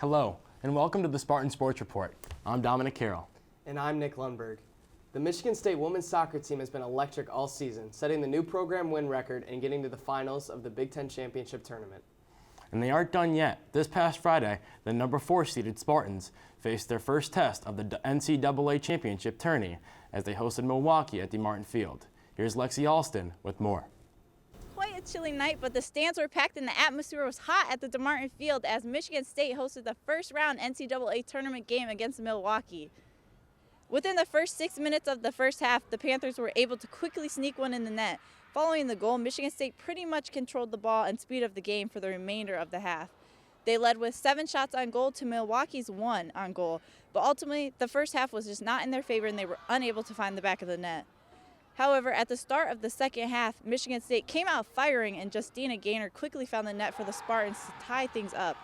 Hello, and welcome to the Spartan Sports Report. I'm Dominic Carroll. And I'm Nick Lundberg. The Michigan State women's soccer team has been electric all season, setting the new program win record and getting to the finals of the Big Ten Championship Tournament. And they aren't done yet. This past Friday, the number 4 seeded Spartans faced their first test of the NCAA Championship tourney as they hosted Milwaukee at the Martin Field. Here's Lexi Alston with more. Quite a chilly night, but the stands were packed and the atmosphere was hot at the DeMartin Field as Michigan State hosted the first round NCAA tournament game against Milwaukee. Within the first 6 minutes of the first half, the Panthers were able to quickly sneak one in the net. Following the goal, Michigan State pretty much controlled the ball and speed of the game for the remainder of the half. They led with 7 shots on goal to Milwaukee's 1 on goal, but ultimately the first half was just not in their favor and they were unable to find the back of the net. However, at the start of the second half, Michigan State came out firing and Justina Gaynor quickly found the net for the Spartans to tie things up.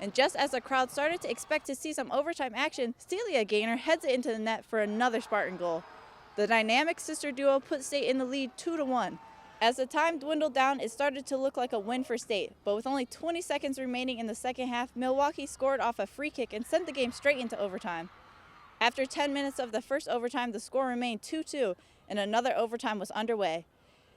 And just as the crowd started to expect to see some overtime action, Celia Gaynor heads it into the net for another Spartan goal. The dynamic sister duo put State in the lead 2-1. As the time dwindled down, it started to look like a win for State, but with only 20 seconds remaining in the second half, Milwaukee scored off a free kick and sent the game straight into overtime. After 10 minutes of the first overtime, the score remained 2-2, and another overtime was underway.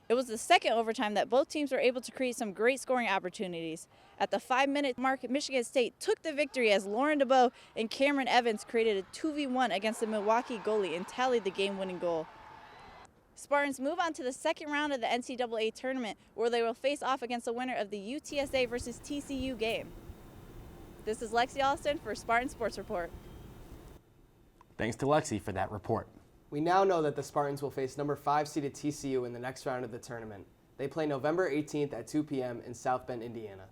It was the second overtime that both teams were able to create some great scoring opportunities. At the 5-minute mark, Michigan State took the victory as Lauren DeBow and Cameron Evans created a 2v1 against the Milwaukee goalie and tallied the game-winning goal. Spartans move on to the second round of the NCAA tournament, where they will face off against the winner of the UTSA versus TCU game. This is Lexi Alston for Spartan Sports Report. Thanks to Lexi for that report. We now know that the Spartans will face number 5 seeded TCU in the next round of the tournament. They play November 18th at 2 p.m. in South Bend, Indiana.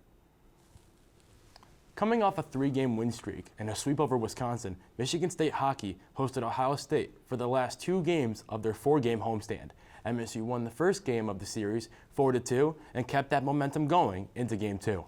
Coming off a 3-game win streak and a sweep over Wisconsin, Michigan State hockey hosted Ohio State for the last 2 games of their 4-game homestand. MSU won the first game of the series 4-2 and kept that momentum going into Game 2.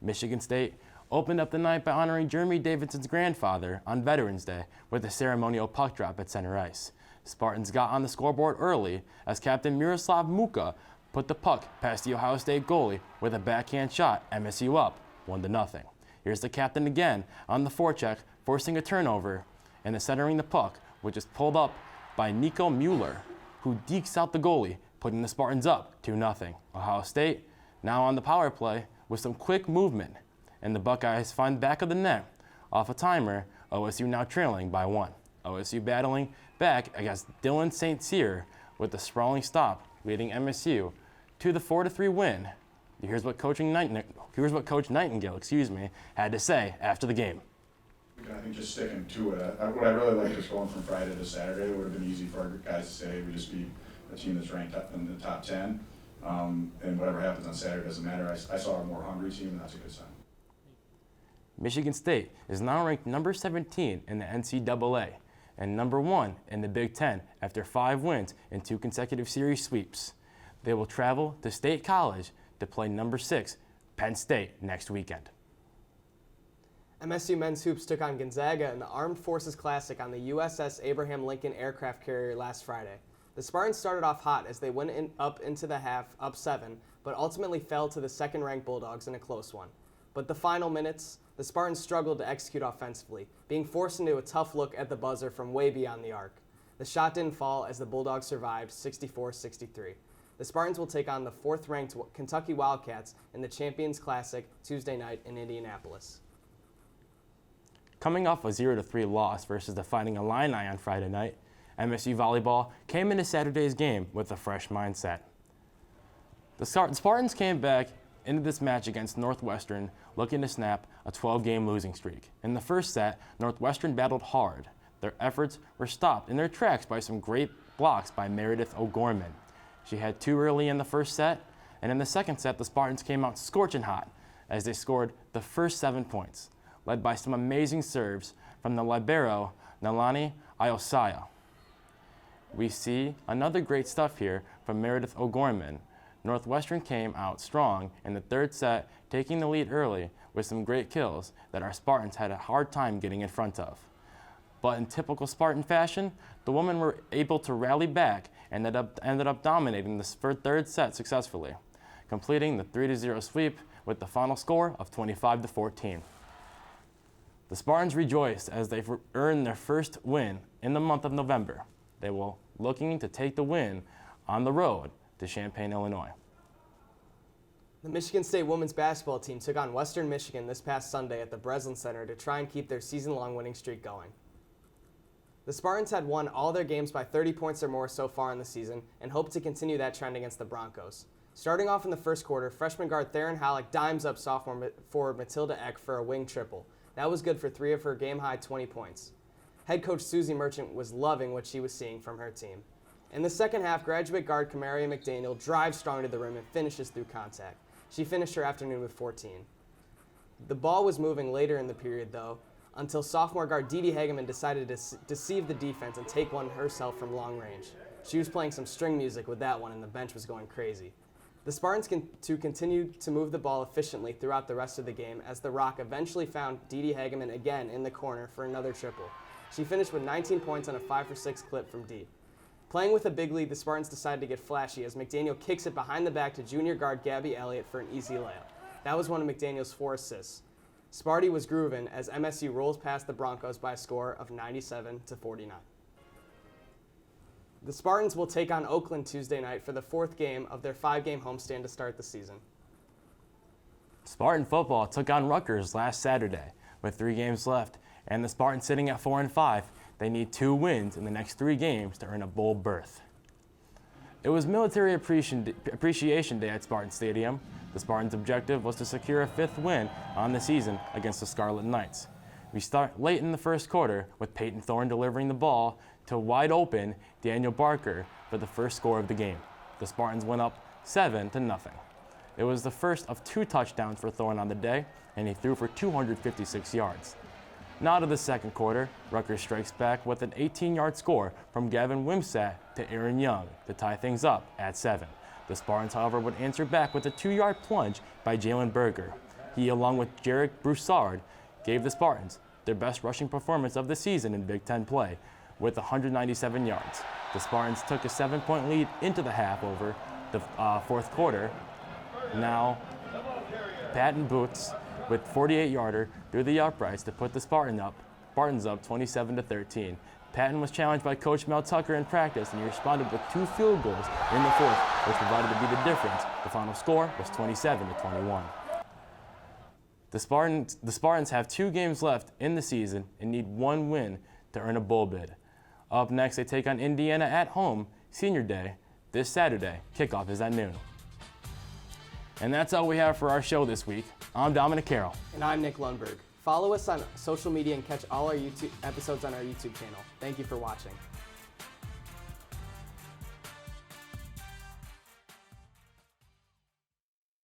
Michigan State opened up the night by honoring Jeremy Davidson's grandfather on Veterans Day with a ceremonial puck drop at center ice. Spartans got on the scoreboard early as Captain Miroslav Muka put the puck past the Ohio State goalie with a backhand shot, MSU up 1-0. Here's the captain again on the forecheck, forcing a turnover and centering the puck, which is pulled up by Nico Mueller, who dekes out the goalie, putting the Spartans up 2-0. Ohio State now on the power play with some quick movement, and the Buckeyes find the back of the net off a timer, OSU now trailing by 1. OSU battling back against Dylan St. Cyr with a sprawling stop, leading MSU to the 4-3 win. Here's what Coach Nightingale had to say after the game. I think just sticking to it. What I really liked is going from Friday to Saturday. It would have been easy for our guys to say we just beat a team that's ranked up in the top 10. And whatever happens on Saturday doesn't matter. I saw a more hungry team, and that's a good sign. Michigan State is now ranked number 17 in the NCAA and number 1 in the Big Ten after 5 wins and 2 consecutive series sweeps. They will travel to State College to play number 6 Penn State next weekend. MSU men's hoops took on Gonzaga in the Armed Forces Classic on the USS Abraham Lincoln aircraft carrier last Friday. The Spartans started off hot as they went up into the half, up 7, but ultimately fell to the second-ranked Bulldogs in a close one. But the final minutes, the Spartans struggled to execute offensively, being forced into a tough look at the buzzer from way beyond the arc. The shot didn't fall as the Bulldogs survived 64-63. The Spartans will take on the 4th-ranked Kentucky Wildcats in the Champions Classic Tuesday night in Indianapolis. Coming off a 0-3 loss versus the Fighting Illini on Friday night, MSU volleyball came into Saturday's game with a fresh mindset. The Spartans came back into this match against Northwestern looking to snap a 12-game losing streak. In the first set, Northwestern battled hard. Their efforts were stopped in their tracks by some great blocks by Meredith O'Gorman. She had 2 early in the first set, and in the second set, the Spartans came out scorching hot as they scored the first 7 points, led by some amazing serves from the libero Nalani Iosaya. We see another great stuff here from Meredith O'Gorman. Northwestern came out strong in the third set, taking the lead early with some great kills that our Spartans had a hard time getting in front of. But in typical Spartan fashion, the women were able to rally back and ended up dominating the third set successfully, completing the 3-0 sweep with the final score of 25-14. The Spartans rejoiced as they earned their first win in the month of November. They were looking to take the win on the road to Champaign, Illinois. The Michigan State women's basketball team took on Western Michigan this past Sunday at the Breslin Center to try and keep their season-long winning streak going. The Spartans had won all their games by 30 points or more so far in the season and hope to continue that trend against the Broncos. Starting off in the first quarter, freshman guard Theron Halleck dimes up sophomore forward Matilda Eck for a wing triple. That was good for 3 of her game-high 20 points. Head coach Susie Merchant was loving what she was seeing from her team. In the second half, graduate guard Kamaria McDaniel drives strong to the rim and finishes through contact. She finished her afternoon with 14. The ball was moving later in the period, though, until sophomore guard Dee Dee Hageman decided to deceive the defense and take one herself from long range. She was playing some string music with that one, and the bench was going crazy. The Spartans continued to move the ball efficiently throughout the rest of the game as the Rock eventually found Dee Dee Hageman again in the corner for another triple. She finished with 19 points on a 5-for-6 clip from Dee. Playing with a big lead, the Spartans decided to get flashy as McDaniel kicks it behind the back to junior guard Gabby Elliott for an easy layup. That was one of McDaniel's 4 assists. Sparty was grooving as MSU rolls past the Broncos by a score of 97-49. The Spartans will take on Oakland Tuesday night for the 4th game of their 5-game homestand to start the season. Spartan football took on Rutgers last Saturday with 3 games left, and the Spartans sitting at 4-5. They need 2 wins in the next 3 games to earn a bowl berth. It was Military Appreciation Day at Spartan Stadium. The Spartans' objective was to secure a 5th win on the season against the Scarlet Knights. We start late in the first quarter with Peyton Thorne delivering the ball to wide open Daniel Barker for the first score of the game. The Spartans went up 7-0. It was the first of 2 touchdowns for Thorne on the day, and he threw for 256 yards. Now to the second quarter, Rutgers strikes back with an 18-yard score from Gavin Wimsatt to Aaron Young to tie things up at 7. The Spartans, however, would answer back with a 2-yard plunge by Jalen Berger. He, along with Jarek Broussard, gave the Spartans their best rushing performance of the season in Big Ten play with 197 yards. The Spartans took a 7-point lead into the half over the fourth quarter. Now, Patton Boots with 48-yarder through the uprights to put the Spartans up 27-13. Patton was challenged by Coach Mel Tucker in practice, and he responded with 2 field goals in the fourth, which provided to be the difference. The final score was 27-21. The Spartans have 2 games left in the season and need 1 win to earn a bowl bid. Up next, they take on Indiana at home, Senior Day, this Saturday. Kickoff is at noon. And that's all we have for our show this week. I'm Dominic Carroll. And I'm Nick Lundberg. Follow us on social media and catch all our YouTube episodes on our YouTube channel. Thank you for watching.